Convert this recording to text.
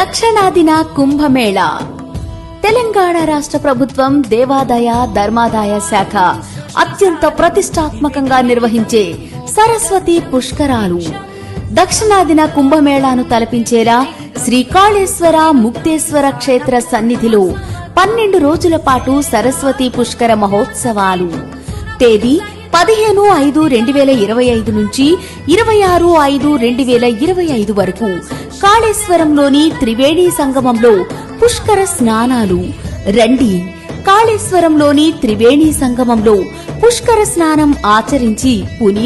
దక్షిణాదిన కుంభమేళా. తెలంగాణ రాష్ట్ర ప్రభుత్వం దేవాదాయ ధర్మాదాయ శాఖ అత్యంత ప్రతిష్టాత్మకంగా నిర్వహించే సరస్వతి పుష్కరాలు. దక్షిణాదిన కుంభమేళాను తలపించేలా శ్రీకాళేశ్వర ముక్తేశ్వర క్షేత్ర సన్నిధిలో 12 రోజుల పాటు సరస్వతి పుష్కర మహోత్సవాలు. తేదీ 15/5/2025 నుంచి 26/5/2025 వరకు కాళేశ్వరంలోని త్రివేణి సంగమంలో పుష్కర స్నానాలు. రండి, కాళేశ్వరంలోని త్రివేణి సంగమంలో పుష్కర స్నానం ఆచరించి పునీత